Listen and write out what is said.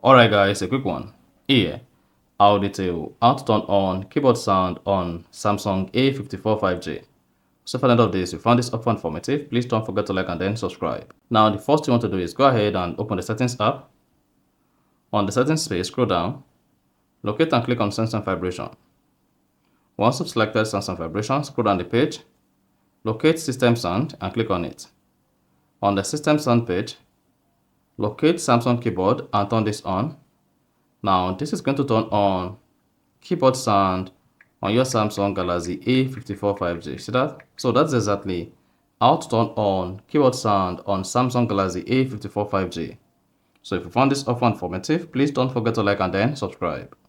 Alright guys, a quick one. Here, I'll detail how to turn on keyboard sound on Samsung A54 5G. So for the end of this, if you found this upfront informative, please don't forget to like and then subscribe. Now the first thing you want to do is go ahead and open the settings app. On the settings page, scroll down, locate and click on Samsung vibration. Once you've selected Samsung vibration, scroll down the page, locate system sound and click on it. On the system sound page, locate Samsung keyboard and turn this on. Now this is going to turn on keyboard sound on your Samsung Galaxy A54 5G. See that? So that's exactly how to turn on keyboard sound on Samsung Galaxy A54 5G. So if you found this offer informative, please don't forget to like and then subscribe.